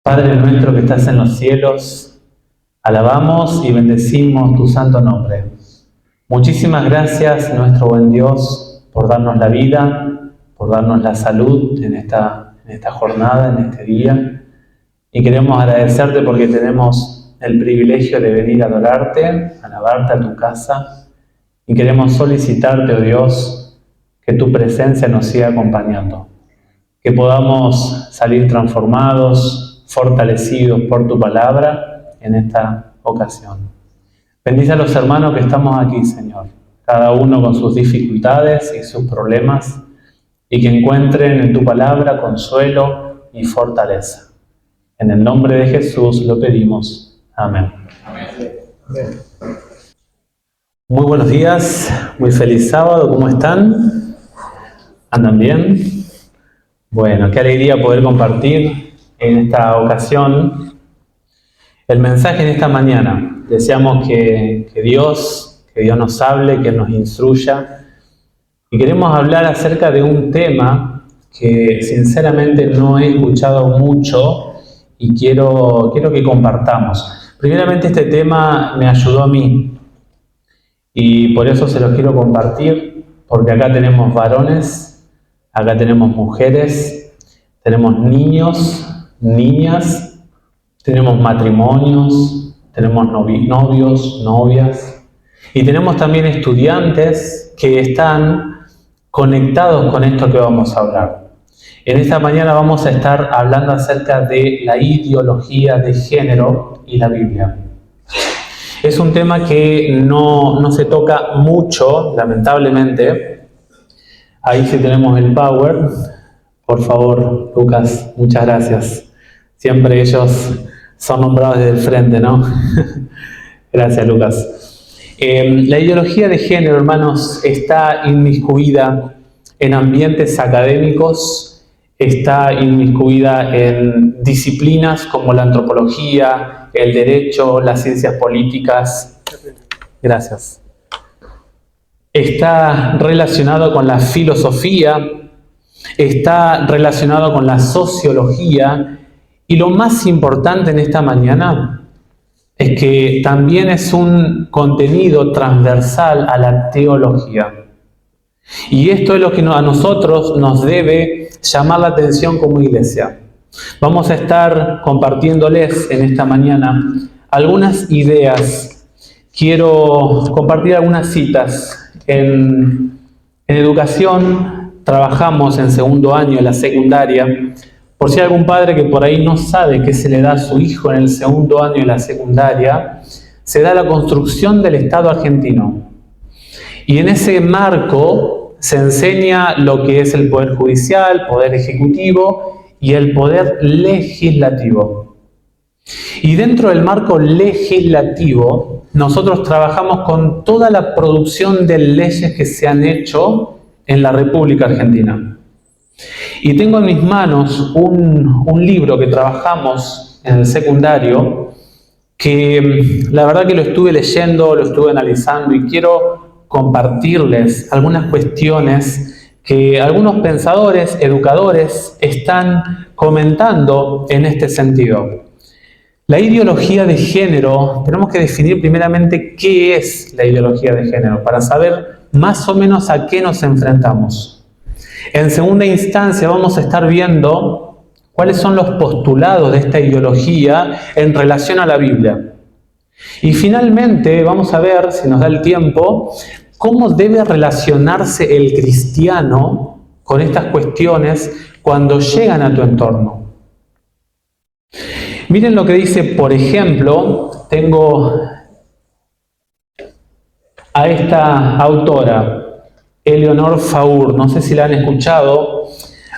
Padre nuestro que estás en los cielos, alabamos y bendecimos tu santo nombre. Muchísimas gracias, nuestro buen Dios, por darnos la vida, por darnos la salud en esta jornada, en este día. Y queremos agradecerte porque tenemos el privilegio de venir a adorarte, a alabarte a tu casa. Y queremos solicitarte, oh Dios, que tu presencia nos siga acompañando. Que podamos salir transformados, fortalecidos por tu palabra en esta ocasión. Bendice a los hermanos que estamos aquí, Señor, cada uno con sus dificultades y sus problemas, y que encuentren en tu palabra consuelo y fortaleza. En el nombre de Jesús lo pedimos. Amén. Amén. Muy buenos días, muy feliz sábado, ¿cómo están? ¿Andan bien? Bueno, qué alegría poder compartir en esta ocasión el mensaje en esta mañana. Deseamos que Dios nos hable, que nos instruya. Y queremos hablar acerca de un tema que sinceramente no he escuchado mucho y quiero que compartamos. Primeramente, este tema me ayudó a mí y por eso se los quiero compartir, porque acá tenemos varones, acá tenemos mujeres, tenemos niños, niñas, tenemos matrimonios, tenemos novios, novias, y tenemos también estudiantes que están conectados con esto que vamos a hablar. En esta mañana vamos a estar hablando acerca de la ideología de género y la Biblia. Es un tema que no se toca mucho, lamentablemente. Ahí sí tenemos el power. Por favor, Lucas, muchas gracias. Siempre ellos son nombrados desde el frente, ¿no? Gracias, Lucas. La ideología de género, hermanos, está inmiscuida en ambientes académicos, está inmiscuida en disciplinas como la antropología, el derecho, las ciencias políticas. Gracias. Está relacionado con la filosofía, está relacionado con la sociología, y lo más importante en esta mañana es que también es un contenido transversal a la teología. Y esto es lo que a nosotros nos debe llamar la atención como iglesia. Vamos a estar compartiéndoles en esta mañana algunas ideas. Quiero compartir algunas citas. En educación trabajamos en segundo año de la secundaria. Por si hay algún padre que por ahí no sabe qué se le da a su hijo en el segundo año de la secundaria, se da la construcción del Estado argentino. Y en ese marco se enseña lo que es el poder judicial, poder ejecutivo y el poder legislativo. Y dentro del marco legislativo, nosotros trabajamos con toda la producción de leyes que se han hecho en la República Argentina. Y tengo en mis manos un libro que trabajamos en el secundario, que la verdad que lo estuve leyendo, lo estuve analizando y quiero compartirles algunas cuestiones que algunos pensadores, educadores, están comentando en este sentido. La ideología de género, tenemos que definir primeramente qué es la ideología de género, para saber más o menos a qué nos enfrentamos. En segunda instancia vamos a estar viendo cuáles son los postulados de esta ideología en relación a la Biblia. Y finalmente vamos a ver, si nos da el tiempo, cómo debe relacionarse el cristiano con estas cuestiones cuando llegan a tu entorno. Miren lo que dice, por ejemplo, tengo a esta autora, Eleonore Faur, no sé si la han escuchado.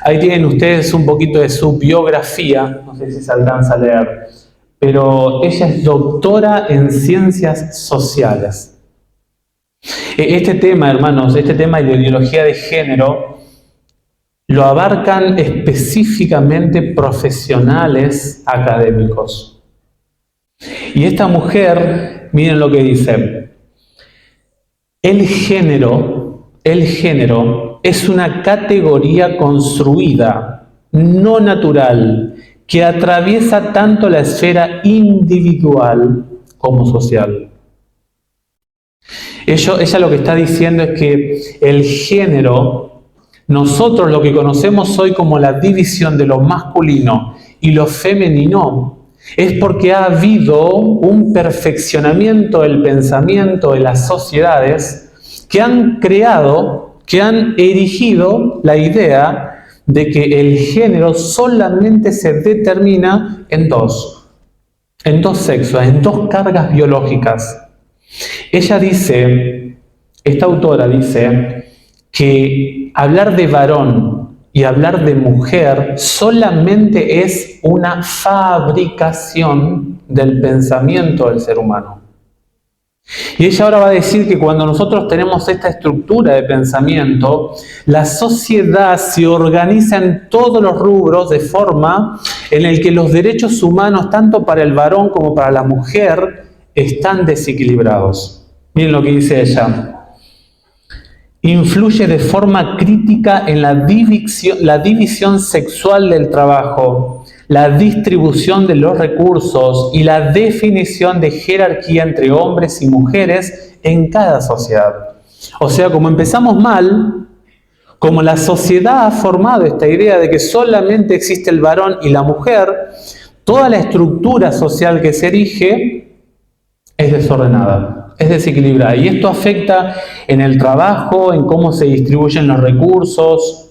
Ahí tienen ustedes un poquito de su biografía, no sé si se alcanza a leer, pero ella es doctora en ciencias sociales. Este tema, hermanos, este tema de ideología de género, lo abarcan específicamente profesionales académicos. Y esta mujer, miren lo que dice, el género es una categoría construida, no natural, que atraviesa tanto la esfera individual como social. Ella lo que está diciendo es que el género, nosotros lo que conocemos hoy como la división de lo masculino y lo femenino, es porque ha habido un perfeccionamiento del pensamiento de las sociedades que han creado, que han erigido la idea de que el género solamente se determina en dos sexos, en dos cargas biológicas. Ella dice, esta autora dice, que hablar de varón y hablar de mujer solamente es una fabricación del pensamiento del ser humano. Y ella ahora va a decir que cuando nosotros tenemos esta estructura de pensamiento, la sociedad se organiza en todos los rubros de forma en la que los derechos humanos, tanto para el varón como para la mujer, están desequilibrados. Miren lo que dice ella. Influye de forma crítica en la división sexual del trabajo, la distribución de los recursos y la definición de jerarquía entre hombres y mujeres en cada sociedad. O sea, como empezamos mal, como la sociedad ha formado esta idea de que solamente existe el varón y la mujer, toda la estructura social que se erige es desordenada, es desequilibrada. Y esto afecta en el trabajo, en cómo se distribuyen los recursos.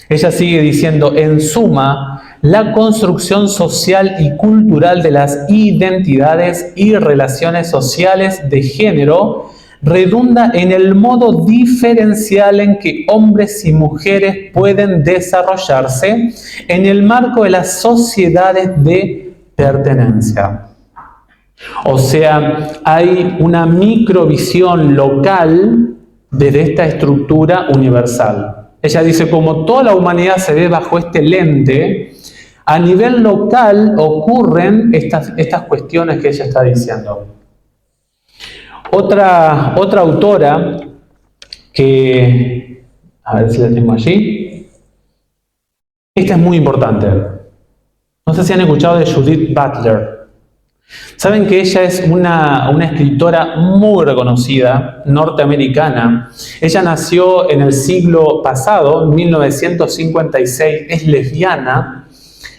Ella sigue diciendo, en suma, la construcción social y cultural de las identidades y relaciones sociales de género redunda en el modo diferencial en que hombres y mujeres pueden desarrollarse en el marco de las sociedades de pertenencia. O sea, hay una microvisión local de esta estructura universal. Ella dice, como toda la humanidad se ve bajo este lente, a nivel local ocurren estas cuestiones que ella está diciendo. Otra autora que, a ver si la tengo allí, esta es muy importante. No sé si han escuchado de Judith Butler. Saben que ella es una escritora muy reconocida, norteamericana. Ella nació en el siglo pasado, en 1956, es lesbiana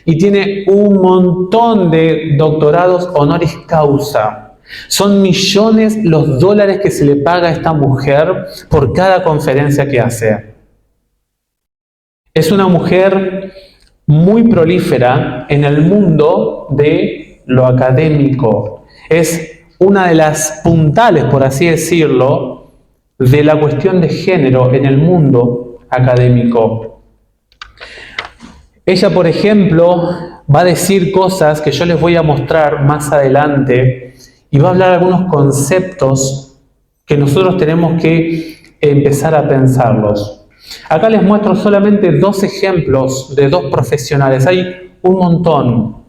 y tiene un montón de doctorados honoris causa. Son millones los dólares que se le paga a esta mujer por cada conferencia que hace. Es una mujer muy prolífera en el mundo de lo académico. Es una de las puntales, por así decirlo, de la cuestión de género en el mundo académico. Ella, por ejemplo, va a decir cosas que yo les voy a mostrar más adelante y va a hablar de algunos conceptos que nosotros tenemos que empezar a pensarlos. Acá les muestro solamente dos ejemplos de dos profesionales. Hay un montón.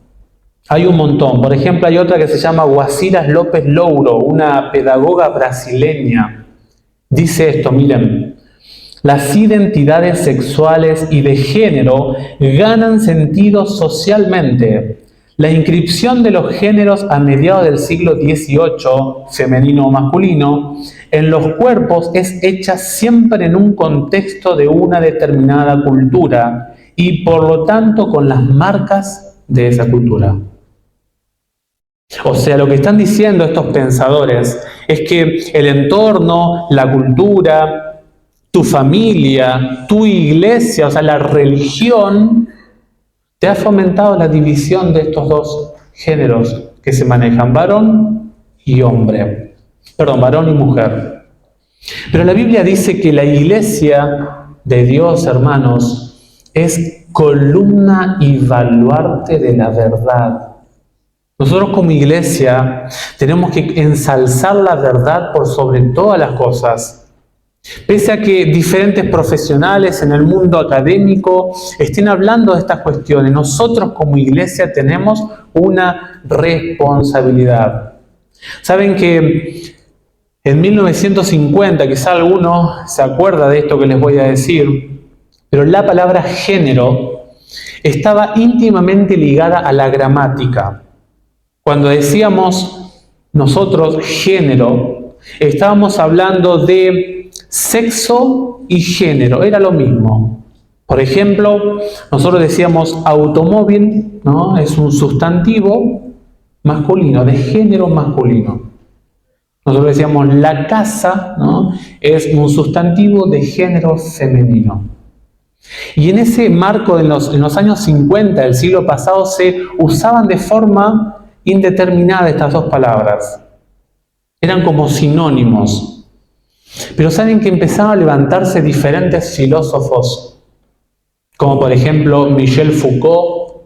Por ejemplo, hay otra que se llama Guaciras López Louro, una pedagoga brasileña. Dice esto, miren. Las identidades sexuales y de género ganan sentido socialmente. La inscripción de los géneros a mediados del siglo XVIII, femenino o masculino, en los cuerpos es hecha siempre en un contexto de una determinada cultura y por lo tanto con las marcas de esa cultura. O sea, lo que están diciendo estos pensadores es que el entorno, la cultura, tu familia, tu iglesia, o sea, la religión, te ha fomentado la división de estos dos géneros que se manejan, varón y hombre. Perdón, varón y mujer. Pero la Biblia dice que la iglesia de Dios, hermanos, es columna y baluarte de la verdad. Nosotros como iglesia tenemos que ensalzar la verdad por sobre todas las cosas. Pese a que diferentes profesionales en el mundo académico estén hablando de estas cuestiones, nosotros como iglesia tenemos una responsabilidad. Saben que en 1950, quizá alguno se acuerda de esto que les voy a decir, pero la palabra género estaba íntimamente ligada a la gramática. Cuando decíamos nosotros género, estábamos hablando de sexo y género, era lo mismo. Por ejemplo, nosotros decíamos automóvil, ¿no? Es un sustantivo masculino, de género masculino. Nosotros decíamos la casa, ¿no? Es un sustantivo de género femenino. Y en ese marco, en los años 50 del siglo pasado, se usaban de forma indeterminada estas dos palabras. Eran como sinónimos. Pero saben que empezaron a levantarse diferentes filósofos, como por ejemplo Michel Foucault,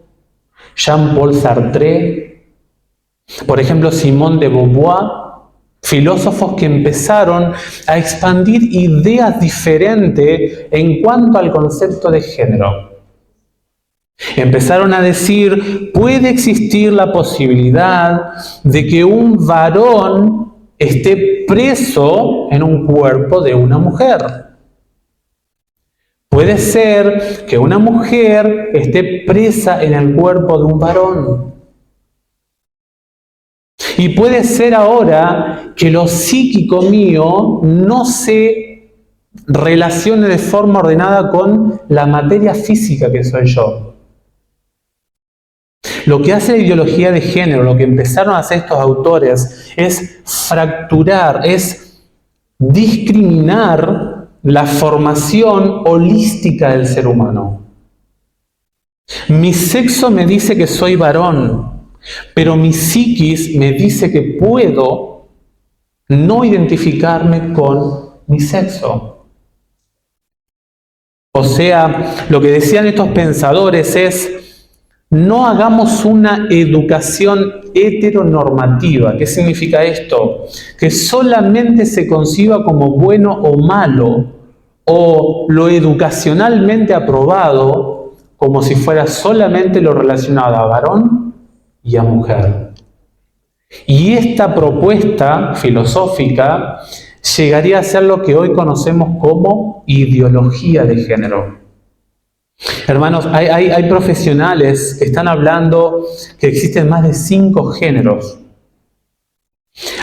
Jean-Paul Sartre, por ejemplo Simone de Beauvoir, filósofos que empezaron a expandir ideas diferentes en cuanto al concepto de género. Empezaron a decir, puede existir la posibilidad de que un varón esté preso en un cuerpo de una mujer. Puede ser que una mujer esté presa en el cuerpo de un varón. Y puede ser ahora que lo psíquico mío no se relacione de forma ordenada con la materia física que soy yo. Lo que hace la ideología de género, lo que empezaron a hacer estos autores, es fracturar, es discriminar la formación holística del ser humano. Mi sexo me dice que soy varón, pero mi psiquis me dice que puedo no identificarme con mi sexo. O sea, lo que decían estos pensadores es, no hagamos una educación heteronormativa. ¿Qué significa esto? Que solamente se conciba como bueno o malo, o lo educacionalmente aprobado, como si fuera solamente lo relacionado a varón y a mujer. Y esta propuesta filosófica llegaría a ser lo que hoy conocemos como ideología de género. Hermanos, hay profesionales que están hablando que existen más de 5 géneros.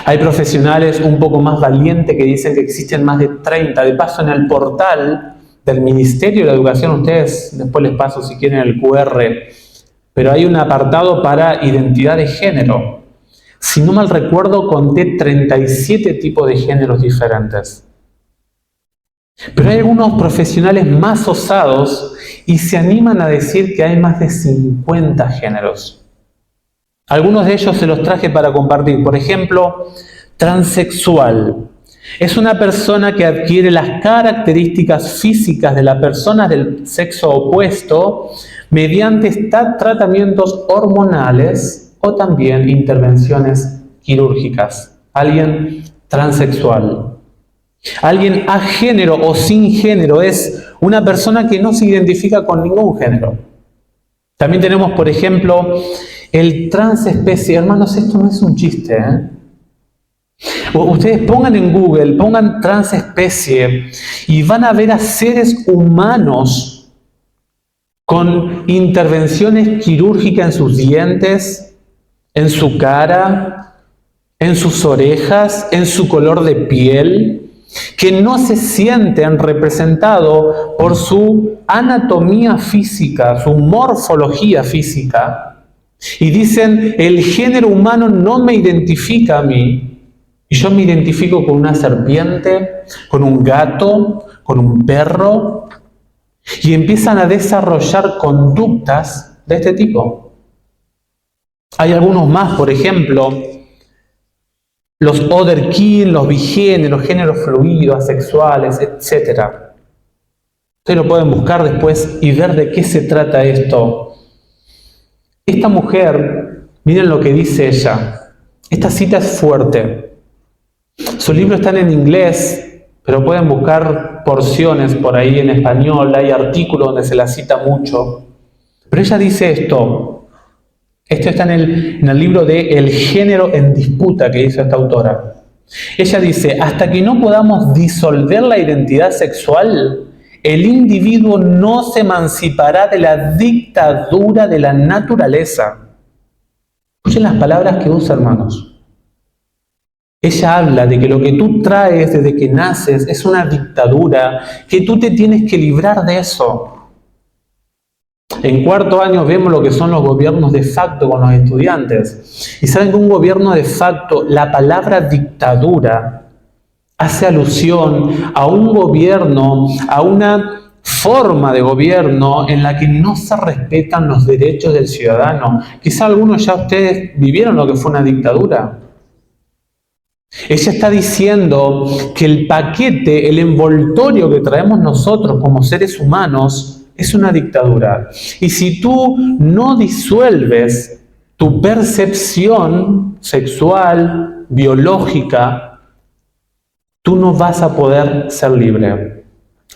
Hay profesionales un poco más valientes que dicen que existen más de 30. De paso, en el portal del Ministerio de la Educación, ustedes, después les paso si quieren el QR, pero hay un apartado para identidad de género. Si no mal recuerdo, conté 37 tipos de géneros diferentes. Pero hay algunos profesionales más osados y se animan a decir que hay más de 50 géneros. Algunos de ellos se los traje para compartir. Por ejemplo, transexual. Es una persona que adquiere las características físicas de la persona del sexo opuesto mediante tratamientos hormonales o también intervenciones quirúrgicas. Alguien transexual. Alguien agénero o sin género es una persona que no se identifica con ningún género. También tenemos, por ejemplo, el transespecie. Hermanos, esto no es un chiste, ¿eh? Ustedes pongan en Google, pongan transespecie y van a ver a seres humanos con intervenciones quirúrgicas en sus dientes, en su cara, en sus orejas, en su color de piel, que no se sienten representados por su anatomía física, su morfología física, y dicen, el género humano no me identifica a mí, y yo me identifico con una serpiente, con un gato, con un perro, y empiezan a desarrollar conductas de este tipo. Hay algunos más, por ejemplo, los otherkin, los bigéneros, géneros fluidos, asexuales, etc. Ustedes lo pueden buscar después y ver de qué se trata esto. Esta mujer, miren lo que dice ella. Esta cita es fuerte. Sus libros están en inglés, pero pueden buscar porciones por ahí en español. Hay artículos donde se la cita mucho. Pero ella dice esto. Esto está en el libro de El género en disputa que hizo esta autora. Ella dice, hasta que no podamos disolver la identidad sexual, el individuo no se emancipará de la dictadura de la naturaleza. Escuchen las palabras que usa, hermanos. Ella habla de que lo que tú traes desde que naces es una dictadura, que tú te tienes que librar de eso. En cuarto año vemos lo que son los gobiernos de facto con los estudiantes. Y saben que un gobierno de facto, la palabra dictadura, hace alusión a un gobierno, a una forma de gobierno en la que no se respetan los derechos del ciudadano. Quizá algunos ya ustedes vivieron lo que fue una dictadura. Ella está diciendo que el paquete, el envoltorio que traemos nosotros como seres humanos es una dictadura. Y si tú no disuelves tu percepción sexual, biológica, tú no vas a poder ser libre.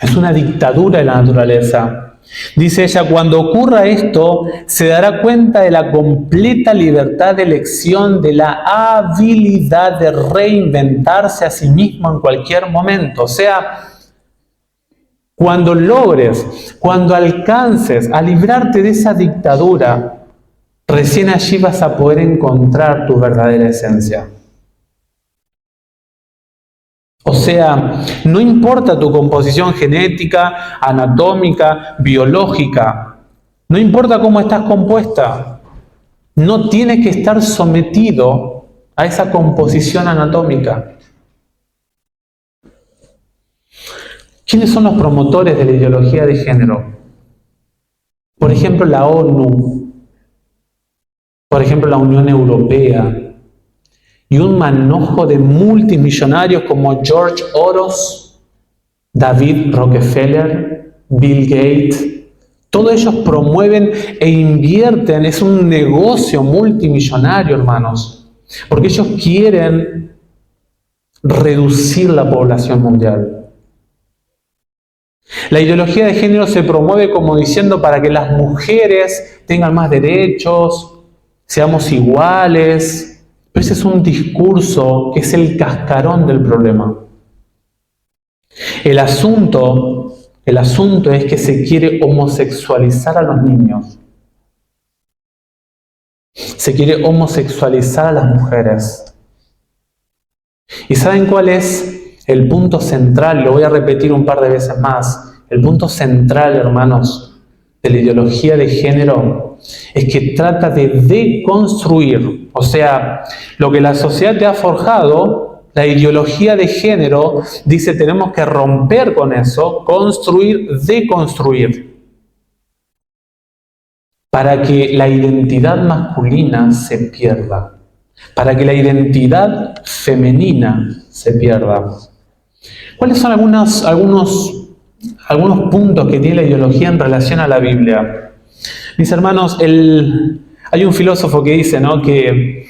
Es una dictadura de la naturaleza. Dice ella, cuando ocurra esto, se dará cuenta de la completa libertad de elección, de la habilidad de reinventarse a sí mismo en cualquier momento. O sea, cuando logres, cuando alcances a librarte de esa dictadura, recién allí vas a poder encontrar tu verdadera esencia. O sea, no importa tu composición genética, anatómica, biológica, no importa cómo estás compuesta, no tienes que estar sometido a esa composición anatómica. ¿Quiénes son los promotores de la ideología de género? Por ejemplo, la ONU, por ejemplo, la Unión Europea, y un manojo de multimillonarios como George Soros, David Rockefeller, Bill Gates. Todos ellos promueven e invierten, es un negocio multimillonario, hermanos, porque ellos quieren reducir la población mundial. La ideología de género se promueve como diciendo para que las mujeres tengan más derechos, seamos iguales. Pero ese es un discurso que es el cascarón del problema. El asunto es que se quiere homosexualizar a los niños. Se quiere homosexualizar a las mujeres. ¿Y saben cuál es el punto central? Lo voy a repetir un par de veces más. El punto central, hermanos, de la ideología de género es que trata de deconstruir, o sea, lo que la sociedad te ha forjado, la ideología de género dice tenemos que romper con eso, construir, deconstruir, para que la identidad masculina se pierda, para que la identidad femenina se pierda. ¿Cuáles son algunos puntos que tiene la ideología en relación a la Biblia? Mis hermanos, hay un filósofo que dice, ¿no?, que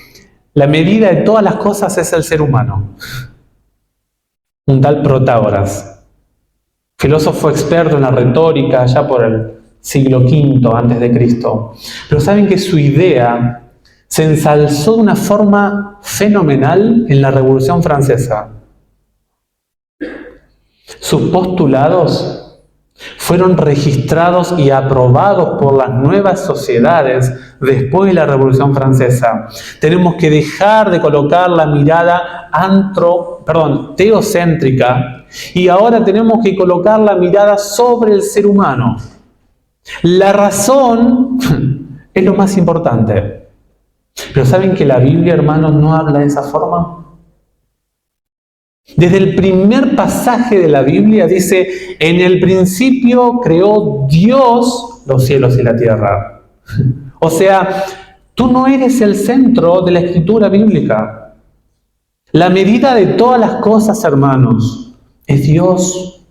la medida de todas las cosas es el ser humano. Un tal Protágoras, filósofo experto en la retórica ya por el siglo V antes de Cristo. Pero saben que su idea se ensalzó de una forma fenomenal en la Revolución Francesa. Sus postulados fueron registrados y aprobados por las nuevas sociedades después de la Revolución Francesa. Tenemos que dejar de colocar la mirada teocéntrica y ahora tenemos que colocar la mirada sobre el ser humano. La razón es lo más importante. Pero ¿saben que la Biblia, hermanos, no habla de esa forma? Desde el primer pasaje de la Biblia dice, en el principio creó Dios los cielos y la tierra. O sea, tú no eres el centro de la escritura bíblica. La medida de todas las cosas, hermanos, es Dios.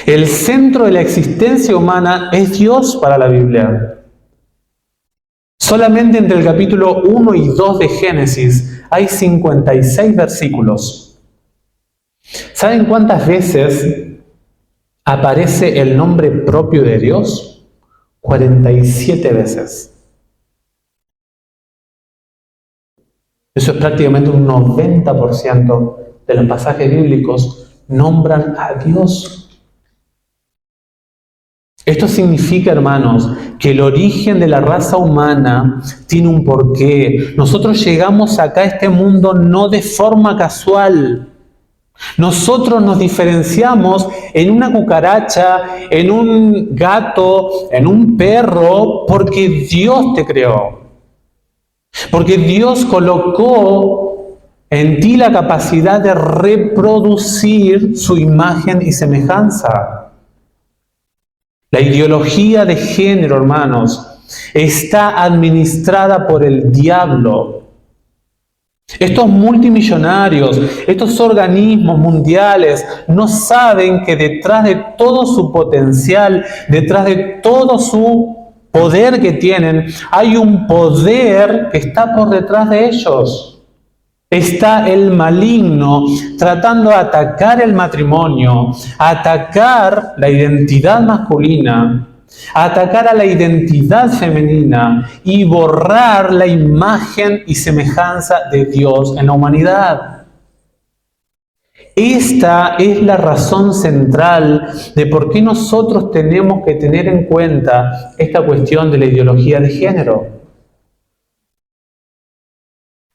El centro de la existencia humana es Dios para la Biblia. Solamente entre el capítulo 1 y 2 de Génesis hay 56 versículos. ¿Saben cuántas veces aparece el nombre propio de Dios? 47 veces. Eso es prácticamente un 90% de los pasajes bíblicos nombran a Dios. Esto significa, hermanos, que el origen de la raza humana tiene un porqué. Nosotros llegamos acá a este mundo no de forma casual. Nosotros nos diferenciamos en una cucaracha, en un gato, en un perro, porque Dios te creó. Porque Dios colocó en ti la capacidad de reproducir su imagen y semejanza. La ideología de género, hermanos, está administrada por el diablo. Estos multimillonarios, estos organismos mundiales, no saben que detrás de todo su potencial, detrás de todo su poder que tienen, hay un poder que está por detrás de ellos. Está el maligno tratando de atacar el matrimonio, atacar la identidad masculina, atacar a la identidad femenina y borrar la imagen y semejanza de Dios en la humanidad. Esta es la razón central de por qué nosotros tenemos que tener en cuenta esta cuestión de la ideología de género.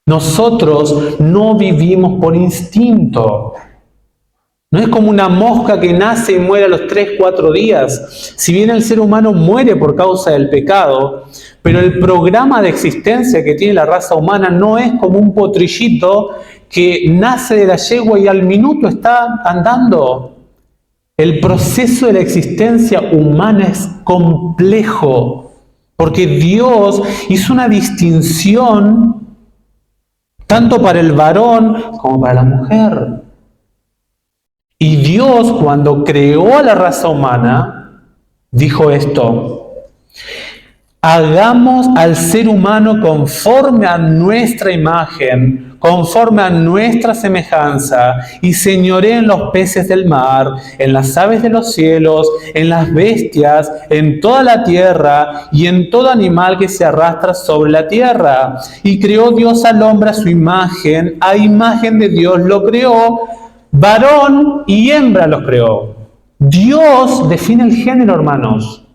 Nosotros no vivimos por instinto. No es como una mosca que nace y muere a los 3-4 días. Si bien el ser humano muere por causa del pecado, pero el programa de existencia que tiene la raza humana no es como un potrillito que nace de la yegua y al minuto está andando. El proceso de la existencia humana es complejo, porque Dios hizo una distinción tanto para el varón como para la mujer. Y Dios, cuando creó a la raza humana, dijo esto: hagamos al ser humano conforme a nuestra imagen, conforme a nuestra semejanza, y señoreen en los peces del mar, en las aves de los cielos, en las bestias, en toda la tierra, y en todo animal que se arrastra sobre la tierra. Y creó Dios al hombre a su imagen, a imagen de Dios lo creó, varón y hembra los creó. Dios define el género, hermanos.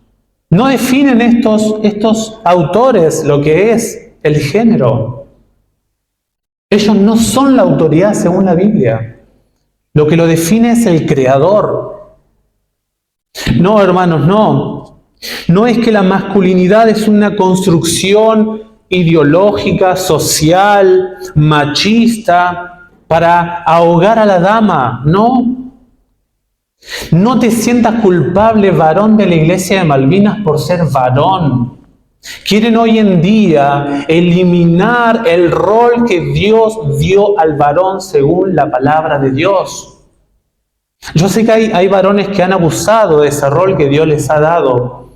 No definen estos autores lo que es el género. Ellos no son la autoridad según la Biblia. Lo que lo define es el Creador. No, hermanos, no. No es que la masculinidad es una construcción ideológica, social, machista, para ahogar a la dama. No. No te sientas culpable, varón de la Iglesia de Malvinas, por ser varón. Quieren hoy en día eliminar el rol que Dios dio al varón según la palabra de Dios. Yo sé que hay varones que han abusado de ese rol que Dios les ha dado,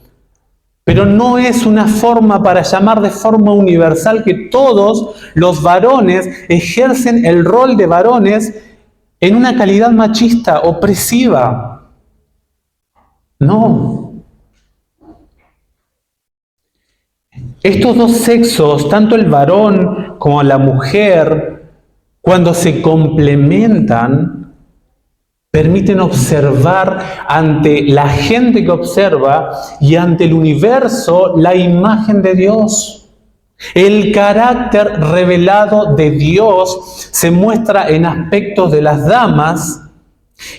pero no es una forma para llamar de forma universal que todos los varones ejercen el rol de varones en una calidad machista, opresiva. No. Estos dos sexos, tanto el varón como la mujer, cuando se complementan, permiten observar ante la gente que observa y ante el universo la imagen de Dios. El carácter revelado de Dios se muestra en aspectos de las damas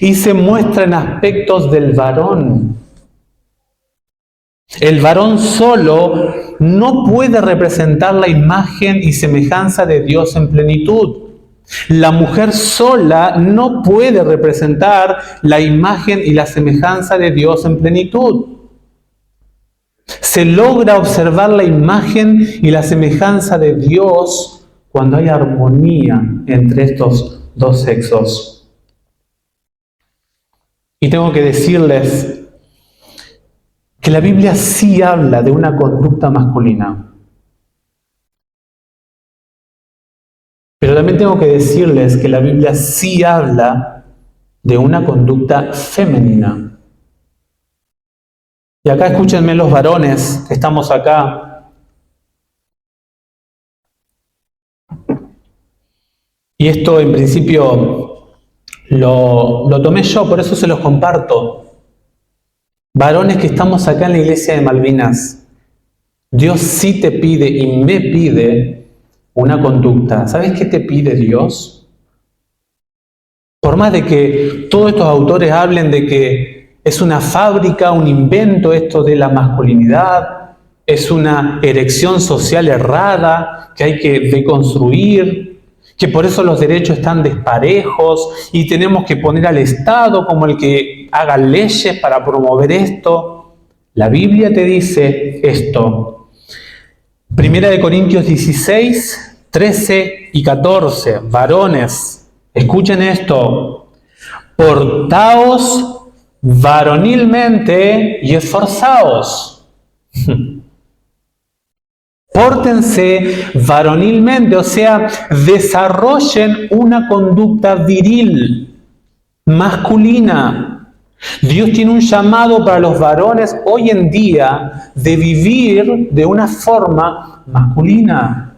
y se muestra en aspectos del varón. El varón solo no puede representar la imagen y semejanza de Dios en plenitud. La mujer sola no puede representar la imagen y la semejanza de Dios en plenitud. Se logra observar la imagen y la semejanza de Dios cuando hay armonía entre estos dos sexos. Y tengo que decirles que la Biblia sí habla de una conducta masculina. Pero también tengo que decirles que la Biblia sí habla de una conducta femenina. Y acá escúchenme los varones que estamos acá. Y esto en principio lo tomé yo, por eso se los comparto. Varones que estamos acá en la iglesia de Malvinas, Dios sí te pide y me pide una conducta. ¿Sabes qué te pide Dios? Por más de que todos estos autores hablen de que es una fábrica, un invento esto de la masculinidad, es una erección social errada que hay que deconstruir, que por eso los derechos están desparejos y tenemos que poner al Estado como el que haga leyes para promover esto. La Biblia te dice esto. Primera de Corintios 16, 13 y 14. Varones, escuchen esto. Portaos varonilmente y esforzaos. Pórtense varonilmente, o sea, desarrollen una conducta viril, masculina. Dios tiene un llamado para los varones hoy en día de vivir de una forma masculina.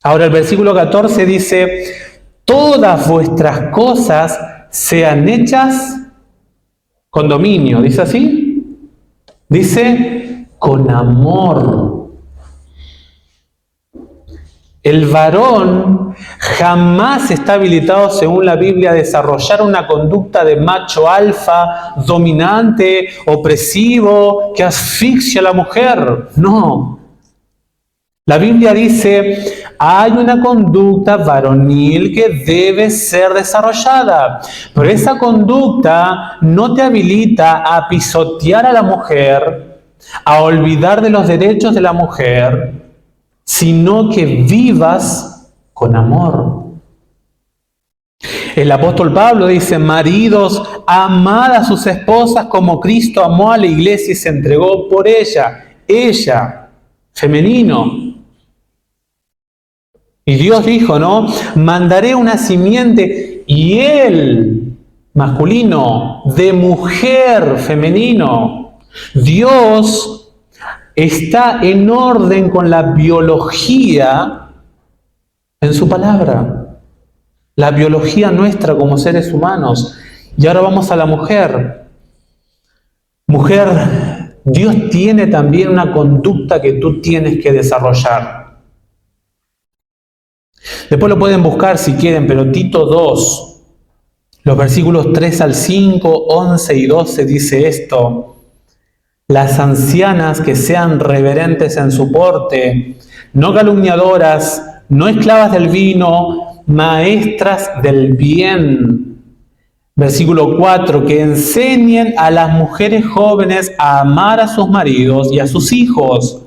Ahora el versículo 14 dice, todas vuestras cosas sean hechas con dominio. ¿Dice así? Dice, con amor. El varón jamás está habilitado, según la Biblia, a desarrollar una conducta de macho alfa, dominante, opresivo, que asfixia a la mujer. No. La Biblia dice, hay una conducta varonil que debe ser desarrollada, pero esa conducta no te habilita a pisotear a la mujer, a olvidar de los derechos de la mujer, sino que vivas con amor. El apóstol Pablo dice, maridos, amad a sus esposas como Cristo amó a la iglesia y se entregó por ella. Ella, femenino. Y Dios dijo, ¿no? Mandaré una simiente y él, masculino, de mujer, femenino. Dios está en orden con la biología en su palabra. La biología nuestra como seres humanos. Y ahora vamos a la mujer. Mujer, Dios tiene también una conducta que tú tienes que desarrollar. Después lo pueden buscar si quieren, pero Tito 2, los versículos 3 al 5, 11 y 12 dice esto. Las ancianas que sean reverentes en su porte, no calumniadoras, no esclavas del vino, maestras del bien. Versículo 4, que enseñen a las mujeres jóvenes a amar a sus maridos y a sus hijos.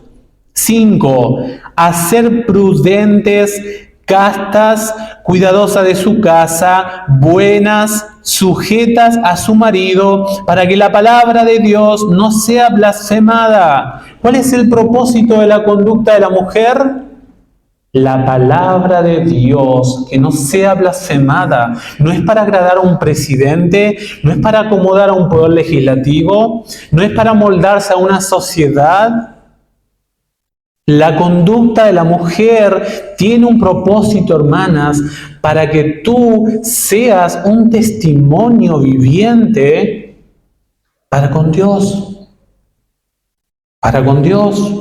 5, a ser prudentes, castas, cuidadosas de su casa, buenas, sujetas a su marido, para que la palabra de Dios no sea blasfemada. ¿Cuál es el propósito de la conducta de la mujer? La palabra de Dios, que no sea blasfemada. No es para agradar a un presidente, no es para acomodar a un poder legislativo, no es para moldarse a una sociedad. La conducta de la mujer tiene un propósito, hermanas, para que tú seas un testimonio viviente para con Dios. Para con Dios.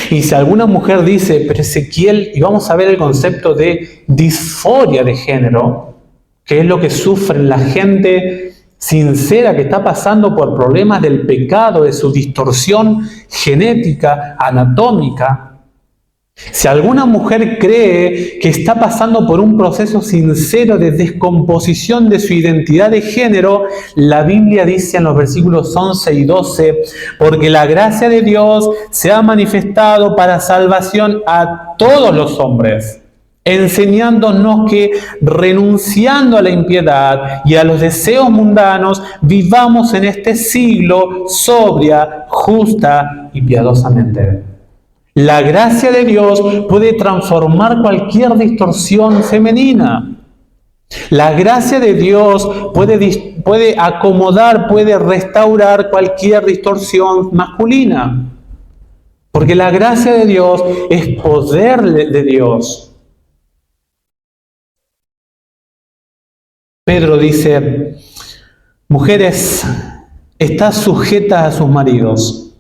Y si alguna mujer dice, pero Ezequiel, y vamos a ver el concepto de disforia de género, que es lo que sufre la gente sincera que está pasando por problemas del pecado, de su distorsión genética, anatómica. Si alguna mujer cree que está pasando por un proceso sincero de descomposición de su identidad de género, la Biblia dice en los versículos 11 y 12, porque la gracia de Dios se ha manifestado para salvación a todos los hombres, enseñándonos que renunciando a la impiedad y a los deseos mundanos, vivamos en este siglo sobria, justa y piadosamente. La gracia de Dios puede transformar cualquier distorsión femenina. La gracia de Dios puede acomodar, puede restaurar cualquier distorsión masculina. Porque la gracia de Dios es poder de Dios. Pedro dice, mujeres, está sujeta a sus maridos,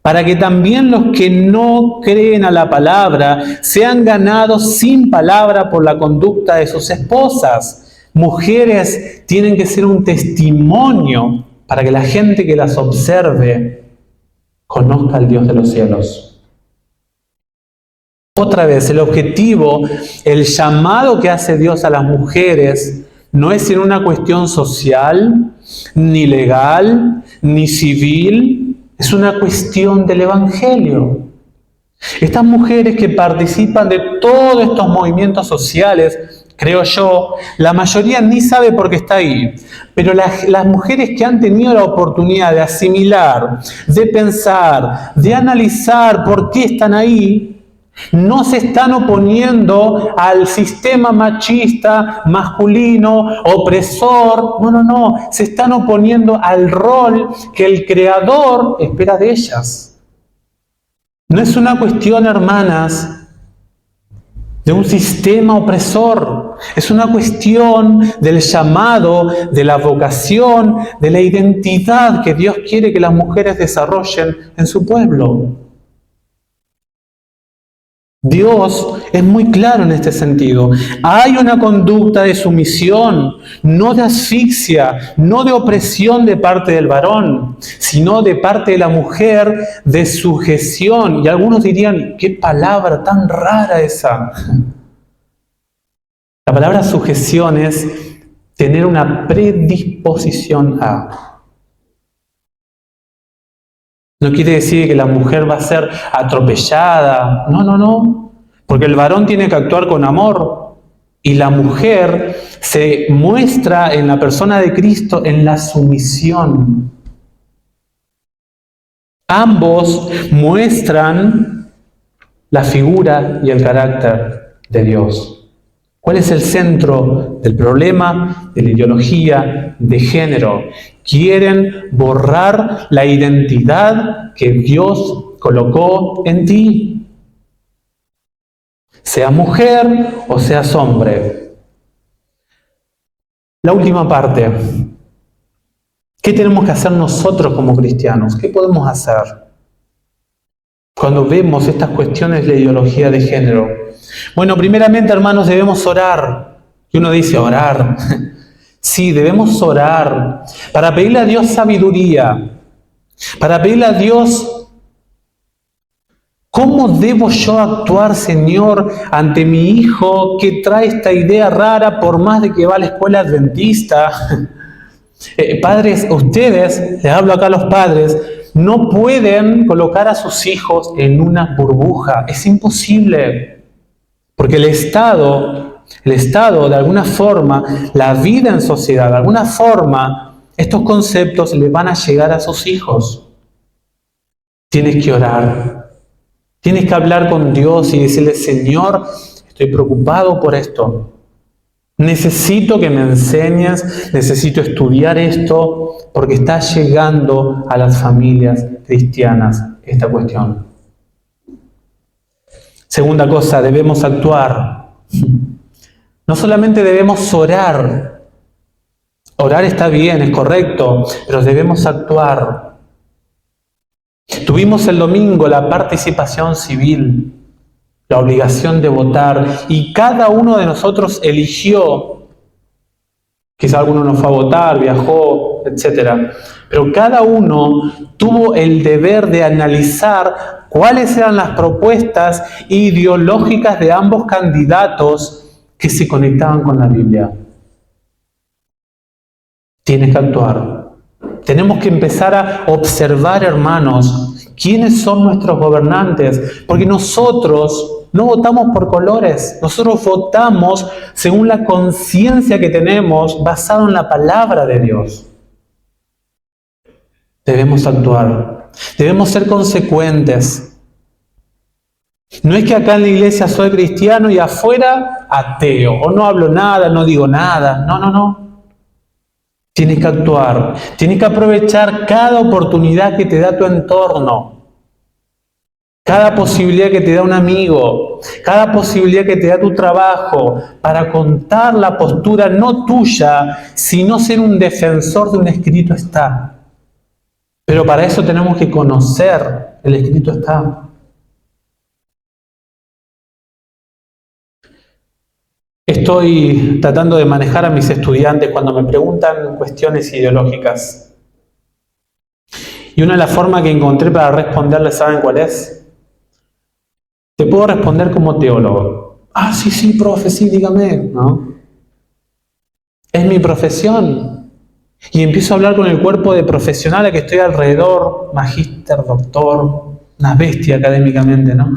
para que también los que no creen a la palabra sean ganados sin palabra por la conducta de sus esposas. Mujeres tienen que ser un testimonio para que la gente que las observe conozca al Dios de los cielos. Otra vez, el objetivo, el llamado que hace Dios a las mujeres no es en una cuestión social, ni legal, ni civil, es una cuestión del Evangelio. Estas mujeres que participan de todos estos movimientos sociales, creo yo, la mayoría ni sabe por qué está ahí, pero las mujeres que han tenido la oportunidad de asimilar, de pensar, de analizar por qué están ahí, no se están oponiendo al sistema machista, masculino, opresor. No. Se están oponiendo al rol que el Creador espera de ellas. No es una cuestión, hermanas, de un sistema opresor. Es una cuestión del llamado, de la vocación, de la identidad que Dios quiere que las mujeres desarrollen en su pueblo. Dios es muy claro en este sentido. Hay una conducta de sumisión, no de asfixia, no de opresión de parte del varón, sino de parte de la mujer, de sujeción. Y algunos dirían, ¿qué palabra tan rara esa? La palabra sujeción es tener una predisposición a. No quiere decir que la mujer va a ser atropellada. No. Porque el varón tiene que actuar con amor. Y la mujer se muestra en la persona de Cristo en la sumisión. Ambos muestran la figura y el carácter de Dios. ¿Cuál es el centro del problema de la ideología de género? Quieren borrar la identidad que Dios colocó en ti. Seas mujer o seas hombre. La última parte. ¿Qué tenemos que hacer nosotros como cristianos? ¿Qué podemos hacer cuando vemos estas cuestiones de la ideología de género? Bueno, primeramente, hermanos, debemos orar. Y uno dice, orar. Sí, debemos orar para pedirle a Dios sabiduría, para pedirle a Dios, ¿cómo debo yo actuar, Señor, ante mi hijo que trae esta idea rara por más de que va a la escuela adventista? Padres, ustedes, les hablo acá a los padres, no pueden colocar a sus hijos en una burbuja. Es imposible. Porque el Estado, de alguna forma, la vida en sociedad, de alguna forma, estos conceptos les van a llegar a sus hijos. Tienes que orar. Tienes que hablar con Dios y decirle, Señor, estoy preocupado por esto. Necesito que me enseñes, necesito estudiar esto, porque está llegando a las familias cristianas esta cuestión. Segunda cosa, debemos actuar. No solamente debemos orar. Orar está bien, es correcto, pero debemos actuar. Tuvimos el domingo la participación civil, la obligación de votar, y cada uno de nosotros eligió. Quizá alguno no fue a votar, viajó, etc. Pero cada uno tuvo el deber de analizar cuáles eran las propuestas ideológicas de ambos candidatos que se conectaban con la Biblia. Tienes que actuar. Tenemos que empezar a observar, hermanos, quiénes son nuestros gobernantes, porque nosotros no votamos por colores, nosotros votamos según la conciencia que tenemos basado en la palabra de Dios. Debemos actuar, debemos ser consecuentes. No es que acá en la iglesia soy cristiano y afuera ateo, o no hablo nada, no digo nada. No. Tienes que actuar, tienes que aprovechar cada oportunidad que te da tu entorno. Cada posibilidad que te da un amigo, cada posibilidad que te da tu trabajo, para contar la postura no tuya, sino ser un defensor de un escrito está. Pero para eso tenemos que conocer el escrito está. Estoy tratando de manejar a mis estudiantes cuando me preguntan cuestiones ideológicas. Y una de las formas que encontré para responderles, ¿saben cuál es? Te puedo responder como teólogo. Ah, sí, profe, sí, dígame, ¿no? Es mi profesión. Y empiezo a hablar con el cuerpo de profesionales que estoy alrededor, magíster, doctor, una bestia académicamente, ¿no?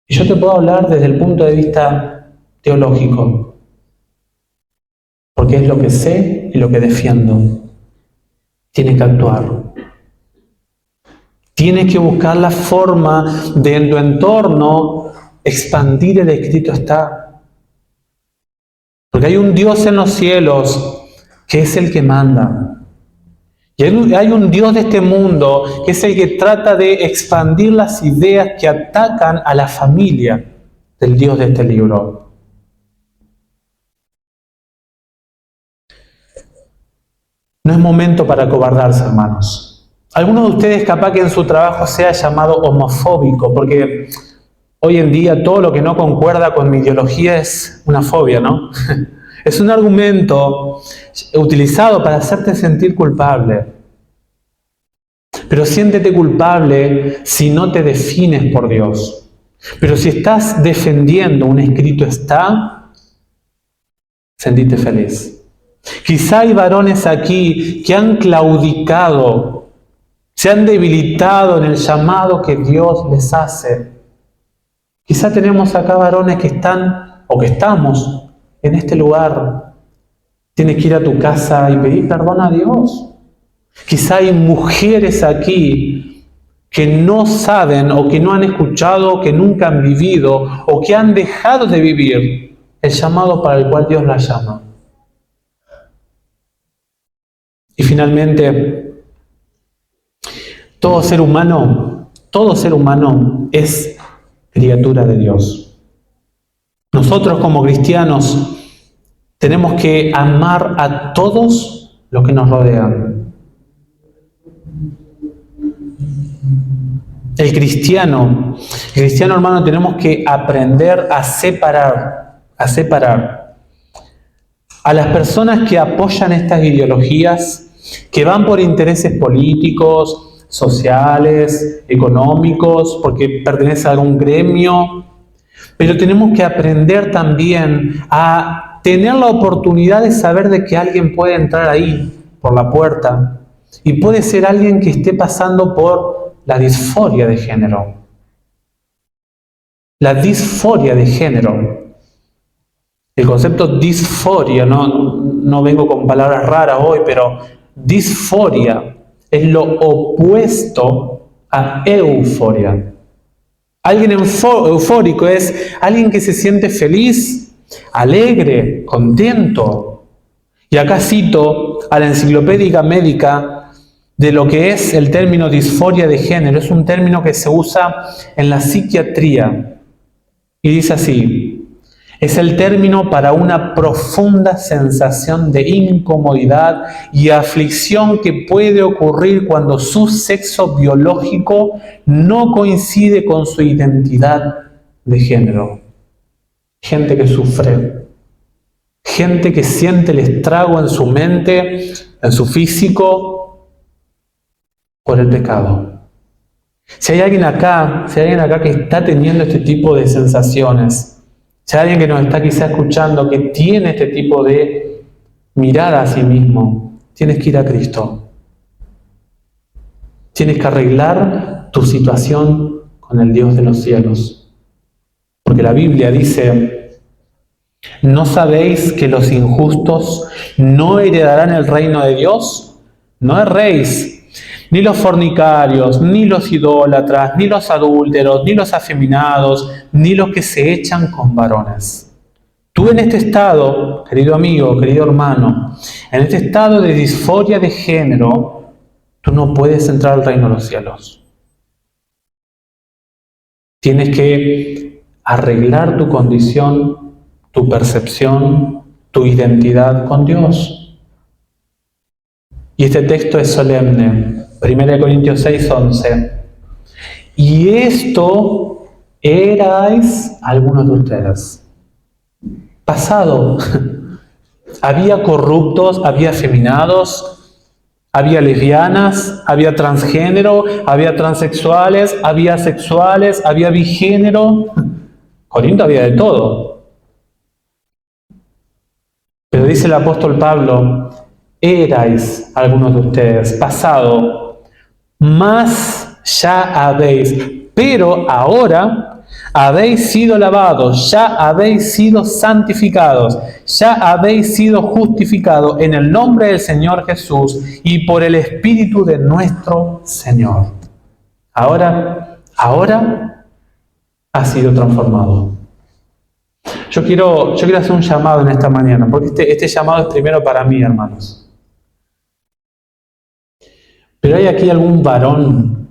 Y yo te puedo hablar desde el punto de vista teológico, porque es lo que sé y lo que defiendo. Tienes que actuar. Tienes que buscar la forma de en tu entorno expandir el escrito está. Porque hay un Dios en los cielos que es el que manda. Y hay un Dios de este mundo que es el que trata de expandir las ideas que atacan a la familia del Dios de este libro. No es momento para acobardarse, hermanos. Algunos de ustedes capaz que en su trabajo sea llamado homofóbico, porque hoy en día todo lo que no concuerda con mi ideología es una fobia, ¿no? Es un argumento utilizado para hacerte sentir culpable. Pero siéntete culpable si no te defines por Dios. Pero si estás defendiendo un escrito está, sentite feliz. Quizá hay varones aquí que han claudicado, se han debilitado en el llamado que Dios les hace. Quizá tenemos acá varones que están o que estamos en este lugar. Tienes que ir a tu casa y pedir perdón a Dios. Quizá hay mujeres aquí que no saben o que no han escuchado, que nunca han vivido o que han dejado de vivir el llamado para el cual Dios las llama. Y finalmente, todo ser humano es criatura de Dios. Nosotros como cristianos tenemos que amar a todos los que nos rodean. El cristiano hermano, tenemos que aprender a separar a las personas que apoyan estas ideologías, que van por intereses políticos, sociales, económicos, porque pertenecen a algún gremio, pero tenemos que aprender también a tener la oportunidad de saber de que alguien puede entrar ahí, por la puerta, y puede ser alguien que esté pasando por la disforia de género. La disforia de género. El concepto disforia, no vengo con palabras raras hoy, pero disforia es lo opuesto a euforia. Alguien eufórico es alguien que se siente feliz, alegre, contento. Y acá cito a la enciclopedia médica de lo que es el término disforia de género. Es un término que se usa en la psiquiatría. Y dice así: es el término para una profunda sensación de incomodidad y aflicción que puede ocurrir cuando su sexo biológico no coincide con su identidad de género. Gente que sufre, gente que siente el estrago en su mente, en su físico, por el pecado. Si hay alguien acá que está teniendo este tipo de sensaciones, si hay alguien que nos está quizá escuchando que tiene este tipo de mirada a sí mismo, tienes que ir a Cristo. Tienes que arreglar tu situación con el Dios de los cielos. Porque la Biblia dice: ¿no sabéis que los injustos no heredarán el reino de Dios? No erréis. Ni los fornicarios, ni los idólatras, ni los adúlteros, ni los afeminados, ni los que se echan con varones. Tú en este estado, querido amigo, querido hermano, en este estado de disforia de género, tú no puedes entrar al reino de los cielos. Tienes que arreglar tu condición, tu percepción, tu identidad con Dios. Y este texto es solemne. 1 Corintios 6, 11. Y esto erais algunos de ustedes. Pasado. Había corruptos, había afeminados, había lesbianas, había transgénero, había transexuales, había sexuales, había bigénero. Corinto había de todo. Pero dice el apóstol Pablo, erais algunos de ustedes, pasado, mas ya habéis, pero ahora habéis sido lavados, ya habéis sido santificados, ya habéis sido justificados en el nombre del Señor Jesús y por el Espíritu de nuestro Señor. Ahora ha sido transformado. Yo quiero hacer un llamado en esta mañana, porque este llamado es primero para mí, hermanos. Pero hay aquí algún varón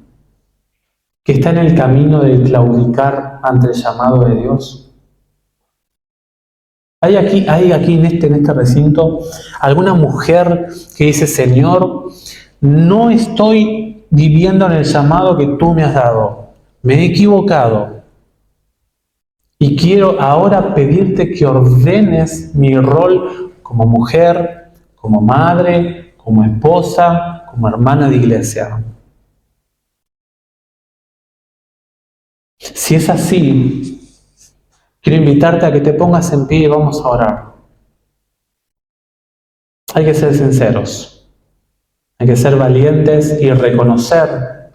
que está en el camino de claudicar ante el llamado de Dios. Hay aquí en este recinto alguna mujer que dice, Señor, no estoy viviendo en el llamado que tú me has dado. Me he equivocado. Y quiero ahora pedirte que ordenes mi rol como mujer, como madre, como esposa, como hermana de iglesia. Si es así, quiero invitarte a que te pongas en pie y vamos a orar. Hay que ser sinceros. Hay que ser valientes y reconocer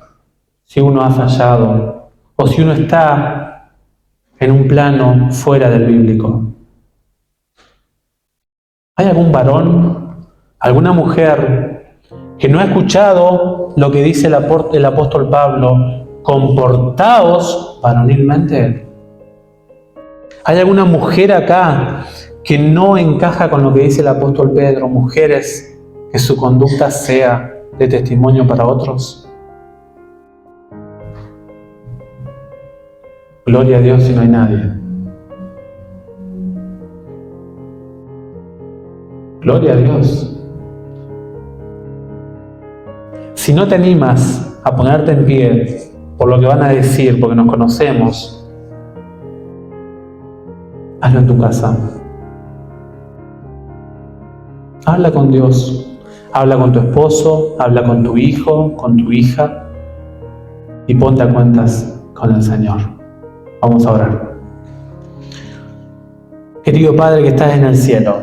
si uno ha fallado o si uno está en un plano fuera del bíblico. ¿Hay algún varón, alguna mujer que no ha escuchado lo que dice el apóstol Pablo? Comportaos varonilmente. ¿Hay alguna mujer acá que no encaja con lo que dice el apóstol Pedro? Mujeres, que su conducta sea de testimonio para otros. Gloria a Dios si no hay nadie. Gloria a Dios. Si no te animas a ponerte en pie por lo que van a decir, porque nos conocemos, hazlo en tu casa. Habla con Dios. Habla con tu esposo, habla con tu hijo, con tu hija y ponte a cuentas con el Señor. Vamos a orar. Querido Padre que estás en el cielo,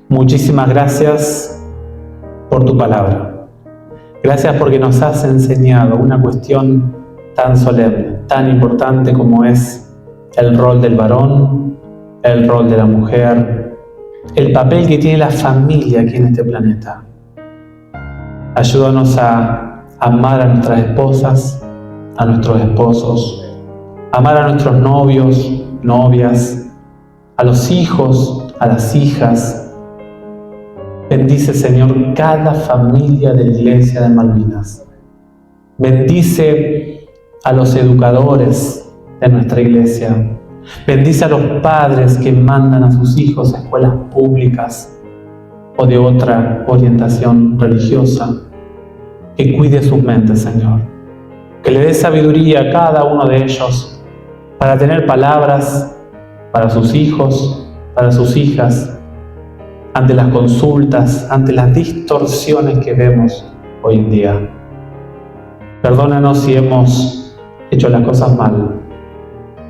muchísimas gracias por tu palabra. Gracias porque nos has enseñado una cuestión tan solemne, tan importante como es el rol del varón, el rol de la mujer, el papel que tiene la familia aquí en este planeta. Ayúdanos a amar a nuestras esposas, a nuestros esposos, amar a nuestros novios, novias, a los hijos, a las hijas. Bendice, Señor, cada familia de la Iglesia de Malvinas. Bendice a los educadores de nuestra iglesia. Bendice a los padres que mandan a sus hijos a escuelas públicas o de otra orientación religiosa. Que cuide sus mentes, Señor. Que le dé sabiduría a cada uno de ellos para tener palabras para sus hijos, para sus hijas, ante las consultas, ante las distorsiones que vemos hoy en día. Perdónanos si hemos hecho las cosas mal,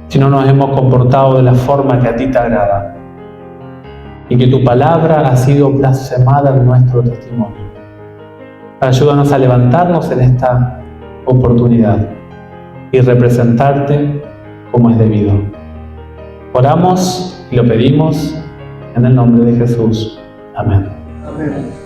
si no nos hemos comportado de la forma que a ti te agrada, y que tu palabra ha sido blasfemada en nuestro testimonio. Ayúdanos a levantarnos en esta oportunidad y representarte como es debido. Oramos y lo pedimos en el nombre de Jesús. Amén. Amén.